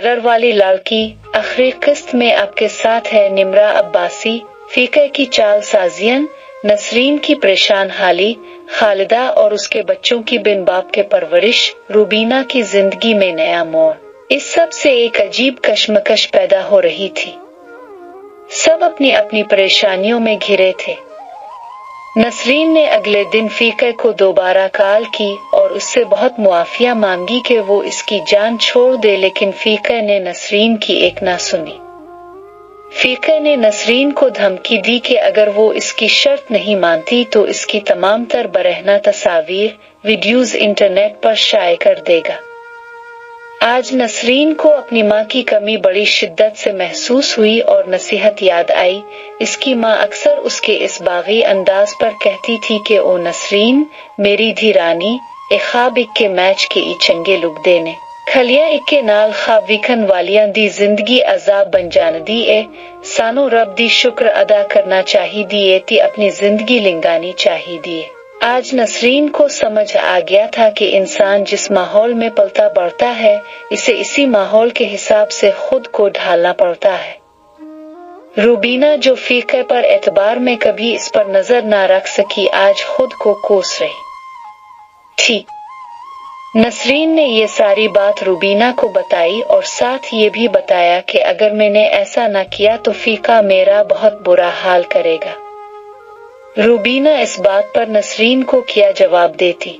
Colour वाली लड़की। आखिरी किस्त में आपके साथ है निम्रा अब्बासी। फीके की चाल साजियन, नसरीन की परेशान हाली, खालिदा और उसके बच्चों की बिन बाप के परवरिश, रूबीना की जिंदगी में नया मोड़। इस सब से एक अजीब कश्मकश पैदा हो रही थी। सब अपनी अपनी परेशानियों में घिरे थे। नसरीन ने अगले दिन फीके को दोबारा कॉल की और उससे बहुत मुआफिया मांगी कि वो इसकी जान छोड़ दे, लेकिन फीके ने नसरीन की एक ना सुनी। फीके ने नसरीन को धमकी दी कि अगर वो इसकी शर्त नहीं मानती तो इसकी तमाम तर बरहना तस्वीर, वीडियोज इंटरनेट पर शाये कर देगा। आज नसरीन को अपनी माँ की कमी बड़ी शिद्दत से महसूस हुई और नसीहत याद आई। इसकी माँ अक्सर उसके इस बागी अंदाज पर कहती थी कि ओ नसरीन, मेरी धी रानी, ए ख्वाब इक्के मैच के ई चंगे लुक देने, खलिया इक्के नाल ख्वाब विखन वालियां दी जिंदगी अजाब बन जान दी ए, सानो रब दी शुक्र अदा करना चाही दिए ती अपनी जिंदगी लिंगानी चाही दिए। आज नसरीन को समझ आ गया था कि इंसान जिस माहौल में पलता बढ़ता है, इसे इसी माहौल के हिसाब से खुद को ढालना पड़ता है। रूबीना जो फीके पर एतबार में कभी इस पर नजर ना रख सकी, आज खुद को कोस रही थी। नसरीन ने ये सारी बात रूबीना को बताई और साथ ये भी बताया कि अगर मैंने ऐसा ना किया तो फीका मेरा बहुत बुरा हाल करेगा। रूबीना इस बात पर नसरीन को क्या जवाब देती।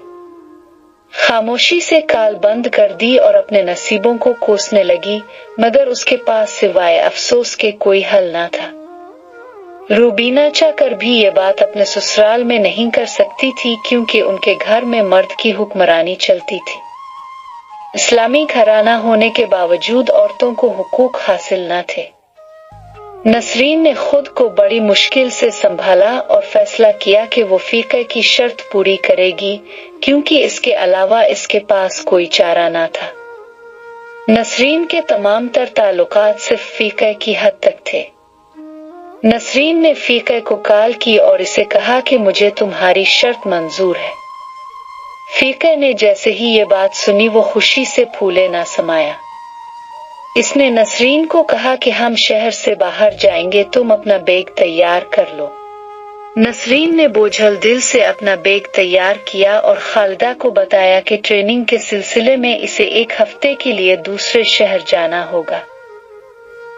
खामोशी से काल बंद कर दी और अपने नसीबों को कोसने लगी, मगर उसके पास सिवाय अफसोस के कोई हल ना था। रूबीना चाहकर भी ये बात अपने ससुराल में नहीं कर सकती थी, क्योंकि उनके घर में मर्द की हुक्मरानी चलती थी। इस्लामी घराना होने के बावजूद औरतों को हुकूक हासिल न थे। नसरीन ने खुद को बड़ी मुश्किल से संभाला और फैसला किया कि वो फीके की शर्त पूरी करेगी, क्योंकि इसके अलावा इसके पास कोई चारा ना था। नसरीन के तमाम तर ताल्लुकात सिर्फ फीके की हद तक थे। नसरीन ने फीके को कॉल की और इसे कहा कि मुझे तुम्हारी शर्त मंजूर है। फीके ने जैसे ही ये बात सुनी वो खुशी से फूले ना समाया। इसने नसरीन को कहा कि हम शहर से बाहर जाएंगे, तुम अपना बैग तैयार कर लो। नसरीन ने बोझल दिल से अपना बैग तैयार किया और खालिदा को बताया कि ट्रेनिंग के सिलसिले में इसे 1 हफ्ते के लिए दूसरे शहर जाना होगा।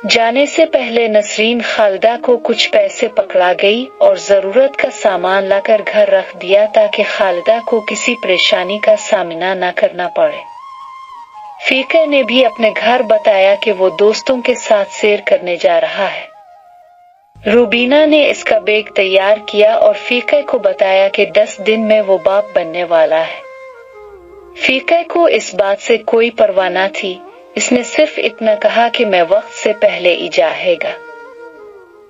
जाने से पहले नसरीन खालिदा को कुछ पैसे पकड़ा गई और जरूरत का सामान लाकर घर रख दिया, ताकि खालिदा को किसी परेशानी का सामना न करना पड़े। फीके ने भी अपने घर बताया कि वो दोस्तों के साथ सैर करने जा रहा है। रूबीना ने इसका बैग तैयार किया और फीके को बताया कि 10 दिन में वो बाप बनने वाला है। फीके को इस बात से कोई परवाह न थी। इसने सिर्फ इतना कहा कि मैं वक्त से पहले ही जाएगा।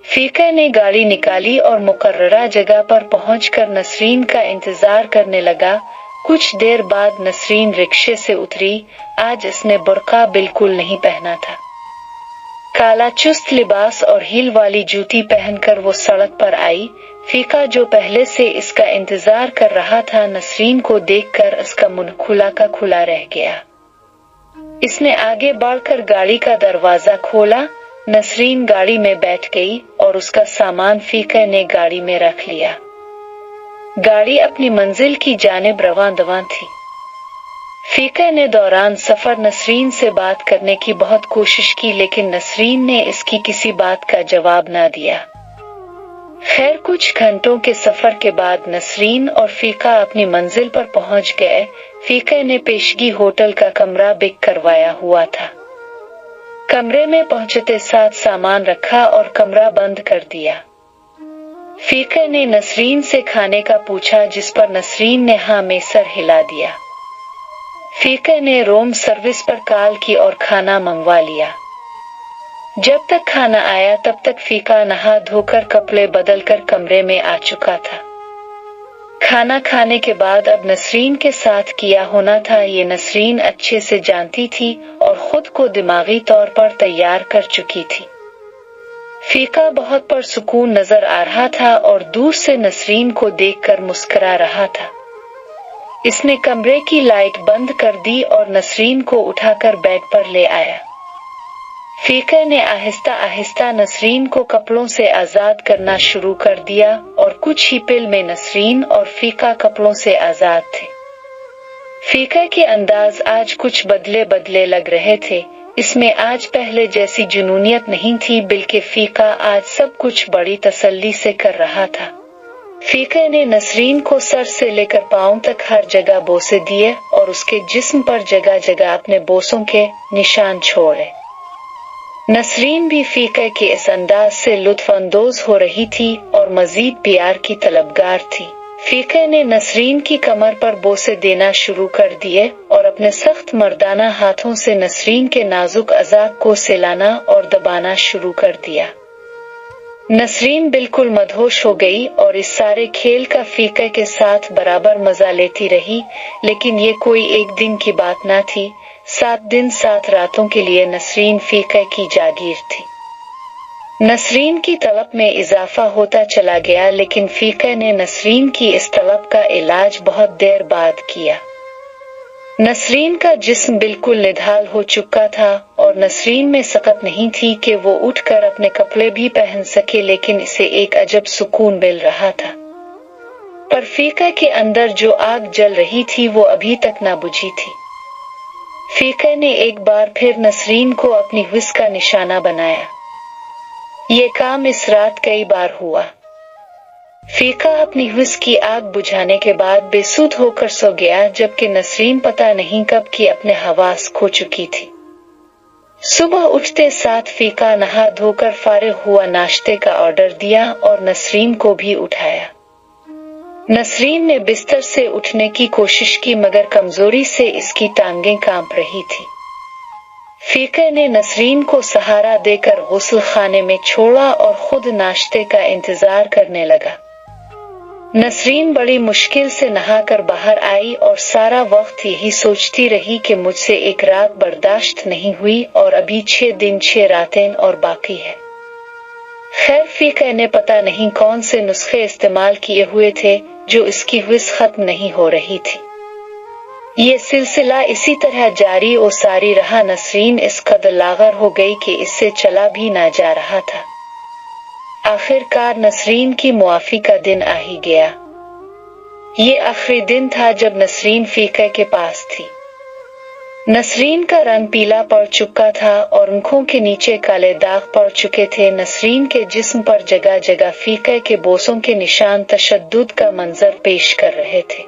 फीके ने गाड़ी निकाली और मुकर्ररा जगह पर पहुंचकर नसरीन का इंतजार करने लगा। कुछ देर बाद नसरीन रिक्शे से उतरी। आज इसने बुर्का बिल्कुल नहीं पहना था। काला चुस्त लिबास और हील वाली जूती पहनकर वो सड़क पर आई। फीका जो पहले से इसका इंतजार कर रहा था, नसरीन को देखकर इसका मुंह खुला का खुला रह गया। इसने आगे बढ़कर गाड़ी का दरवाजा खोला। नसरीन गाड़ी में बैठ गई और उसका सामान फीके ने गाड़ी में रख लिया। गाड़ी अपनी मंजिल की जानिब रवां दवां थी। फीके ने दौरान सफर नसरीन से बात करने की बहुत कोशिश की, लेकिन नसरीन ने इसकी किसी बात का जवाब ना दिया। खैर, कुछ घंटों के सफर के बाद नसरीन और फीका अपनी मंजिल पर पहुंच गए। फीके ने पेशगी होटल का कमरा बुक करवाया हुआ था। कमरे में पहुंचते साथ सामान रखा और कमरा बंद कर दिया। फीके ने नसरीन से खाने का पूछा, जिस पर नसरीन ने हाँ में सर हिला दिया। फीके ने रूम सर्विस पर कॉल की और खाना मंगवा लिया। जब तक खाना आया तब तक फीका नहा धोकर कपड़े बदलकर कमरे में आ चुका था। खाना खाने के बाद अब नसरीन के साथ किया होना था, ये नसरीन अच्छे से जानती थी और खुद को दिमागी तौर पर तैयार कर चुकी थी। फीका बहुत पुरसुकून नजर आ रहा था और दूर से नसरीन को देखकर मुस्कुरा रहा था। इसने कमरे की लाइट बंद कर दी और नसरीन को उठाकर बेड पर ले आया। फीका ने आहिस्ता आहिस्ता नसरीन को कपड़ों से आजाद करना शुरू कर दिया और कुछ ही पल में नसरीन और फीका कपड़ों से आजाद थे। फीका के अंदाज आज कुछ बदले बदले लग रहे थे। इसमें आज पहले जैसी जुनूनियत नहीं थी, बल्कि फीका आज सब कुछ बड़ी तसल्ली से कर रहा था। फीका ने नसरीन को सर से लेकर पांव तक हर जगह बोसे दिए और उसके जिस्म पर जगह जगह अपने बोसों के निशान छोड़े। नसरीन भी फीका के इस अंदाज से लुत्फ अंदोज हो रही थी और मजीद प्यार की तलबगार थी। फीका ने नसरीन की कमर पर बोसे देना शुरू कर दिए और अपने सख्त मर्दाना हाथों से नसरीन के नाजुक अज़ा को सहलाना और दबाना शुरू कर दिया। नसरीन बिल्कुल मदहोश हो गई और इस सारे खेल का फीका के साथ बराबर मजा लेती रही। लेकिन ये कोई एक दिन की बात न थी, 7 दिन 7 रातों के लिए नसरीन फीका की जागीर थी। नसरीन की तलब में इजाफा होता चला गया, लेकिन फीका ने नसरीन की इस तलब का इलाज बहुत देर बाद किया। नसरीन का जिस्म बिल्कुल निढाल हो चुका था और नसरीन में सकत नहीं थी कि वो उठकर अपने कपड़े भी पहन सके, लेकिन इसे एक अजब सुकून मिल रहा था। पर फीका के अंदर जो आग जल रही थी वो अभी तक न बुझी थी। फीका ने एक बार फिर नसरीन को अपनी हुस्न का निशाना बनाया। ये काम इस रात कई बार हुआ। फीका अपनी हुस्न की आग बुझाने के बाद बेसुध होकर सो गया, जबकि नसरीन पता नहीं कब की अपने हवास खो चुकी थी। सुबह उठते साथ फीका नहा धोकर फारिग हुआ, नाश्ते का ऑर्डर दिया और नसरीन को भी उठाया। नसरीन ने बिस्तर से उठने की कोशिश की, मगर कमजोरी से इसकी टांगें कांप रही थी। फीका ने नसरीन को सहारा देकर गुस्ल खाने में छोड़ा और खुद नाश्ते का इंतजार करने लगा। नसरीन बड़ी मुश्किल से नहाकर बाहर आई और सारा वक्त यही सोचती रही कि मुझसे एक रात बर्दाश्त नहीं हुई और अभी 6 दिन 6 रातें और बाकी है। खैर, फीका ने पता नहीं कौन से नुस्खे इस्तेमाल किए हुए थे जो इसकी हुस्न खत्म नहीं हो रही थी। ये सिलसिला इसी तरह जारी और सारी रहा। नसरीन इस कदर लागर हो गई कि इससे चला भी ना जा रहा था। आखिरकार नसरीन की मुआफी का दिन आ ही गया। ये आखिरी दिन था जब नसरीन फीका के पास थी। नसरीन का रंग पीला पड़ चुका था और आंखों के नीचे काले दाग पड़ चुके थे। नसरीन के जिस्म पर जगह जगह फीका के बोसों के निशान तशद्दुद का मंजर पेश कर रहे थे।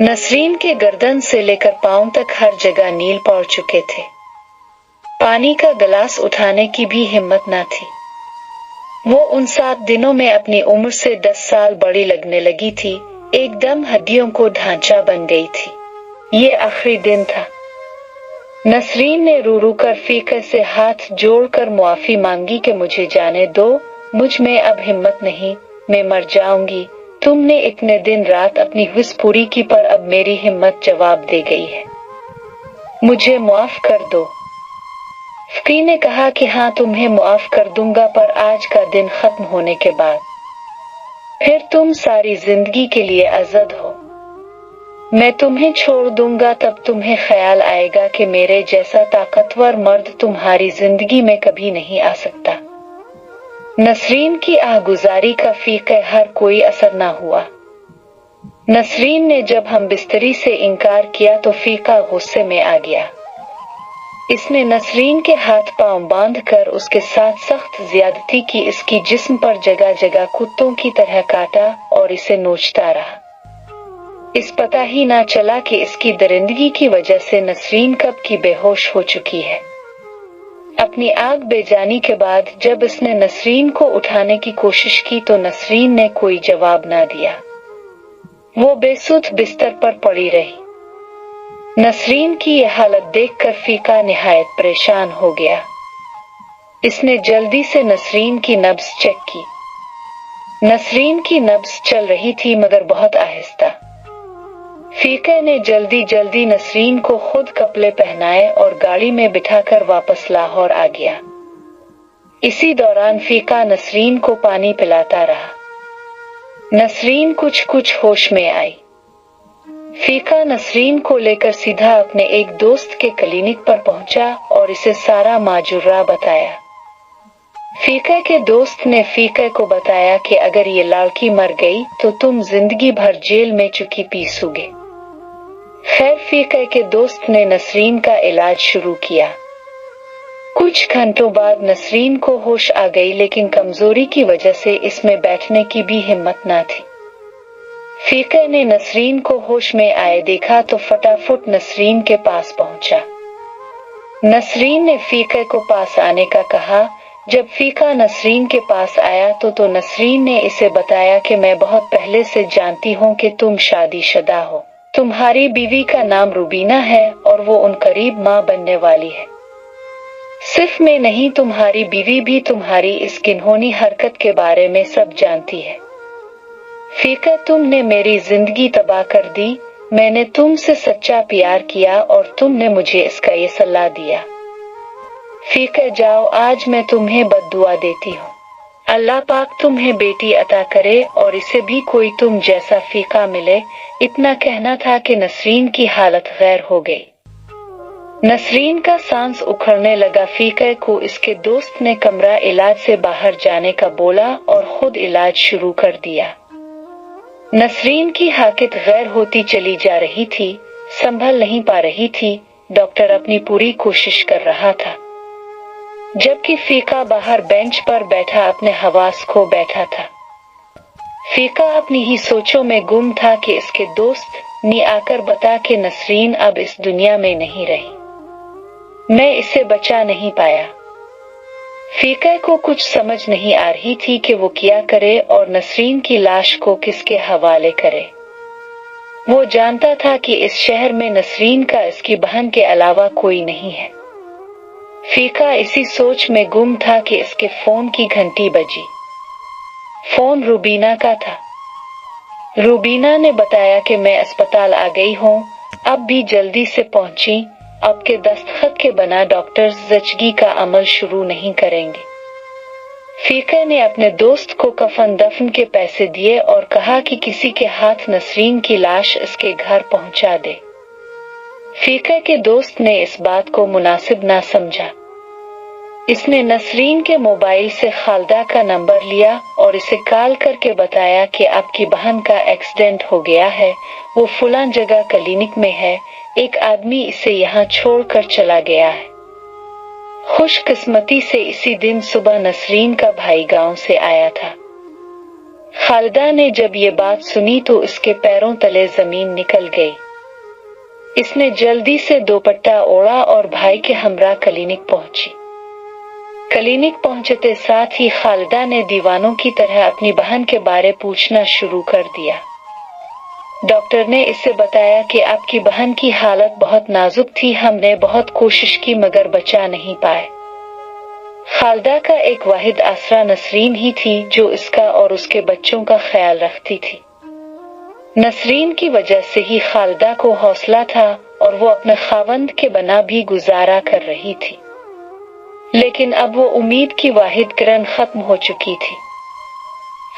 नसरीन के गर्दन से लेकर पांव तक हर जगह नील पड़ चुके थे। पानी का गिलास उठाने की भी हिम्मत न थी। वो उन 7 दिनों में अपनी उम्र से 10 साल बड़ी लगने लगी थी, एकदम हड्डियों को ढांचा बन गई थी। ये आखिरी दिन था। नसरीन ने रो रो कर फीका से हाथ जोड़कर मुआफी मांगी कि मुझे जाने दो, मुझ में अब हिम्मत नहीं, मैं मर जाऊंगी। तुमने इतने दिन रात अपनी हुस्न पूरी की, पर अब मेरी हिम्मत जवाब दे गई है। मुझे माफ कर दो। फकी ने कहा कि हाँ, तुम्हें माफ कर दूंगा, पर आज का दिन खत्म होने के बाद फिर तुम सारी जिंदगी के लिए आजाद हो। मैं तुम्हें छोड़ दूंगा, तब तुम्हें ख्याल आएगा कि मेरे जैसा ताकतवर मर्द तुम्हारी जिंदगी में कभी नहीं आ सकता। नसरीन की आगुजारी का फीका हर कोई असर न हुआ। नसरीन ने जब हम बिस्तरी से इनकार किया तो फीका गुस्से में आ गया। इसने नसरीन के हाथ पांव बांधकर उसके साथ सख्त ज्यादती की, इसकी जिस्म पर जगह जगह कुत्तों की तरह काटा और इसे नोचता रहा। इस पता ही ना चला कि इसकी दरिंदगी की वजह से नसरीन कब की बेहोश हो चुकी है। अपनी आग बेजानी के बाद जब इसने नसरीन को उठाने की कोशिश की तो नसरीन ने कोई जवाब ना दिया। वो बेसुध बिस्तर पर पड़ी रही। नसरीन की यह हालत देखकर फीका निहायत परेशान हो गया। इसने जल्दी से नसरीन की नब्ज चेक की। नसरीन की नब्ज चल रही थी, मगर बहुत आहिस्ता। फीका ने जल्दी जल्दी नसरीन को खुद कपड़े पहनाए और गाड़ी में बिठाकर वापस लाहौर आ गया। इसी दौरान फीका नसरीन को पानी पिलाता रहा। नसरीन कुछ कुछ होश में आई। फीका नसरीन को लेकर सीधा अपने एक दोस्त के क्लिनिक पर पहुंचा और इसे सारा माजरा बताया। फीका के दोस्त ने फीका को बताया कि अगर ये लड़की मर गई तो तुम जिंदगी भर जेल में चुकी पीसोगे। खैर फीका के दोस्त ने नसरीन का इलाज शुरू किया। कुछ घंटों बाद नसरीन को होश आ गई, लेकिन कमजोरी की वजह से इसमें बैठने की भी हिम्मत न थी। फीका ने नसरीन को होश में आए देखा तो फटाफट नसरीन के पास पहुंचा। नसरीन ने फीका को पास आने का कहा। जब फीका नसरीन के पास आया तो नसरीन ने इसे बताया कि मैं बहुत पहले से जानती हूँ कि तुम शादीशुदा हो। तुम्हारी बीवी का नाम रूबीना है और वो उन करीब माँ बनने वाली है। सिर्फ मैं नहीं, तुम्हारी बीवी भी तुम्हारी इस घिनौनी हरकत के बारे में सब जानती है। फीका, तुमने मेरी जिंदगी तबाह कर दी। मैंने तुमसे सच्चा प्यार किया और तुमने मुझे इसका ये सलाह दिया। फीका जाओ, आज मैं तुम्हें बद्दुआ देती हूँ। अल्लाह पाक तुम्हें बेटी अता करे और इसे भी कोई तुम जैसा फीका मिले। इतना कहना था कि नसरीन की हालत गैर हो गई। नसरीन का सांस उखड़ने लगा। फीका को इसके दोस्त ने कमरा इलाज से बाहर जाने का बोला और खुद इलाज शुरू कर दिया। नसरीन की हालत गैर होती चली जा रही थी, संभल नहीं पा रही थी। डॉक्टर अपनी पूरी कोशिश कर रहा था, जबकि फीका बाहर बेंच पर बैठा अपने हवास खो बैठा था। फीका अपनी ही सोचों में गुम था कि इसके दोस्त ने आकर बता कि नसरीन अब इस दुनिया में नहीं रही। मैं इसे बचा नहीं पाया। फीका को कुछ समझ नहीं आ रही थी कि वो क्या करे और नसरीन की लाश को किसके हवाले करे। वो जानता था कि इस शहर में नसरीन का इसकी बहन के अलावा कोई नहीं है। फीका इसी सोच में गुम था कि इसके फोन की घंटी बजी। फोन रूबीना का था। रूबीना ने बताया कि मैं अस्पताल आ गई हूँ, अब भी जल्दी से पहुंची। अब के दस्तखत के बिना डॉक्टर जचगी का अमल शुरू नहीं करेंगे। फीका ने अपने दोस्त को कफन दफन के पैसे दिए और कहा कि किसी के हाथ नसरीन की लाश इसके घर पहुंचा दे। फीका के दोस्त ने इस बात को मुनासिब ना समझा। इसने नसरीन के मोबाइल से खालिदा का नंबर लिया और इसे कॉल करके बताया कि आपकी बहन का एक्सीडेंट हो गया है, वो फलां जगह क्लिनिक में है, एक आदमी इसे यहाँ छोड़कर चला गया है। खुशकिस्मती से इसी दिन सुबह नसरीन का भाई गांव से आया था। खालिदा ने जब ये बात सुनी तो इसके पैरों तले जमीन निकल गई। इसने जल्दी से दुपट्टा ओढ़ा और भाई के हमरा क्लिनिक पहुंची। क्लिनिक पहुंचते साथ ही खालिदा ने दीवानों की तरह अपनी बहन के बारे पूछना शुरू कर दिया। डॉक्टर ने इसे बताया कि आपकी बहन की हालत बहुत नाजुक थी, हमने बहुत कोशिश की मगर बचा नहीं पाए। खालिदा का एक वाहिद आसरा नसरीन ही थी, जो इसका और उसके बच्चों का ख्याल रखती थी। नसरीन की वजह से ही खालिदा को हौसला था और वो अपने खावंद के बना भी गुजारा कर रही थी, लेकिन अब वो उम्मीद की वाहिद किरण खत्म हो चुकी थी।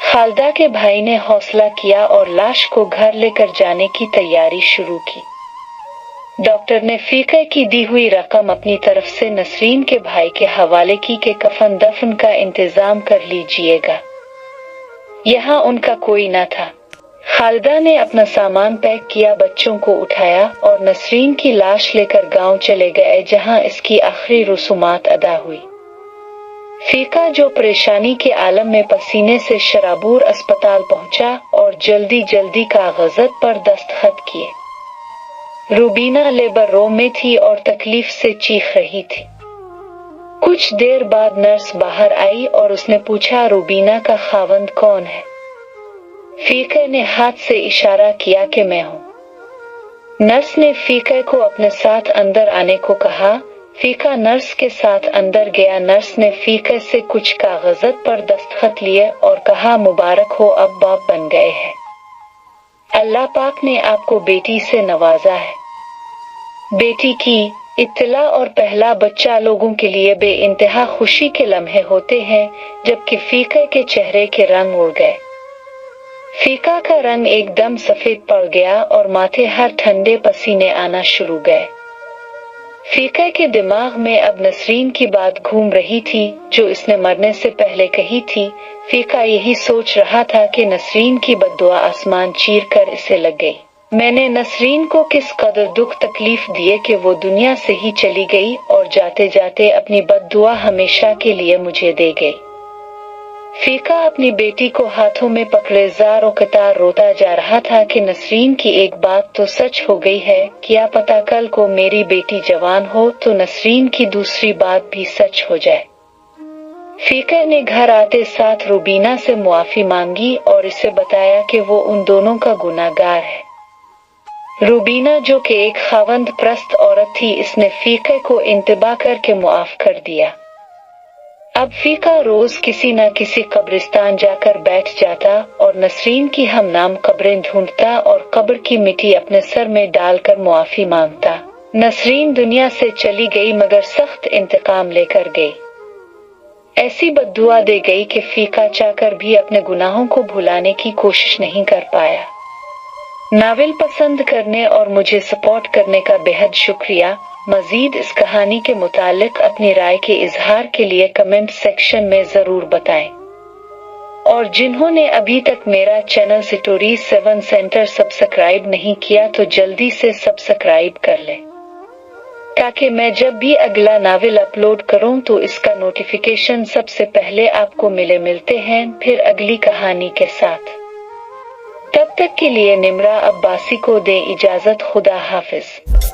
खालिदा के भाई ने हौसला किया और लाश को घर लेकर जाने की तैयारी शुरू की। डॉक्टर ने फीका की दी हुई रकम अपनी तरफ से नसरीन के भाई के हवाले की कि कफन दफन का इंतजाम कर लीजिएगा। यहाँ उनका कोई न था। खालिदा ने अपना सामान पैक किया, बच्चों को उठाया और नसरीन की लाश लेकर गांव चले गए, जहां इसकी आखिरी रसूमात अदा हुई। फीका जो परेशानी के आलम में पसीने से शराबूर अस्पताल पहुंचा और जल्दी जल्दी कागजात पर दस्तखत किए। रूबीना लेबर रूम में थी और तकलीफ से चीख रही थी। कुछ देर बाद नर्स बाहर आई और उसने पूछा, रूबीना का खावंद कौन है? फीका ने हाथ से इशारा किया कि मैं हूँ। नर्स ने फीका को अपने साथ अंदर आने को कहा। फीका नर्स के साथ अंदर गया। नर्स ने फीका से कुछ कागजात पर दस्तखत लिए और कहा, मुबारक हो, अब बाप बन गए हैं। अल्लाह पाक ने आपको बेटी से नवाजा है। बेटी की इत्तला और पहला बच्चा लोगों के लिए बेइंतहा खुशी के लम्हे होते हैं, जबकि फीका के चेहरे के रंग उड़ गए। फीका का रंग एकदम सफेद पड़ गया और माथे हर ठंडे पसीने आना शुरू गए। फीका के दिमाग में अब नसरीन की बात घूम रही थी जो इसने मरने से पहले कही थी। फीका यही सोच रहा था कि नसरीन की बद्दुआ आसमान चीर कर इसे लग गई। मैंने नसरीन को किस कदर दुख तकलीफ दिए कि वो दुनिया से ही चली गई और जाते जाते अपनी बद्दुआ हमेशा के लिए मुझे दे गई। फीका अपनी बेटी को हाथों में पकड़े जार और कतार रोता जा रहा था कि नसरीन की एक बात तो सच हो गई है, क्या पता कल को मेरी बेटी जवान हो तो नसरीन की दूसरी बात भी सच हो जाए। फीका ने घर आते साथ रूबीना से मुआफी मांगी और इसे बताया कि वो उन दोनों का गुनाहगार है। रूबीना जो कि एक खावंद प्रस्त औरत थी, इसने फीका को इंतबा करके मुआफ कर दिया। अब फीका रोज किसी न किसी कब्रिस्तान जाकर बैठ जाता और नसरीन की हमनाम कब्रें ढूंढता और कब्र की मिट्टी अपने सर में डालकर मुआफी मांगता। नसरीन दुनिया से चली गई मगर सख्त इंतकाम लेकर गई। ऐसी बद्दुआ दे गई कि फीका चाहकर भी अपने गुनाहों को भुलाने की कोशिश नहीं कर पाया। नावल पसंद करने और मुझे सपोर्ट करने का बेहद शुक्रिया। मजीद इस कहानी के मुतालिक अपनी राय के इजहार के लिए कमेंट सेक्शन में जरूर बताएं। और जिन्होंने अभी तक मेरा चैनल स्टोरी 7 सेंटर सब्सक्राइब नहीं किया तो जल्दी से सब्सक्राइब कर लें, ताकि मैं जब भी अगला नावल अपलोड करूं तो इसका नोटिफिकेशन सबसे पहले आपको मिलते हैं फिर अगली कहानी के साथ। तब तक के लिए निम्रा अब्बासी को दे इजाजत। खुदा हाफिज।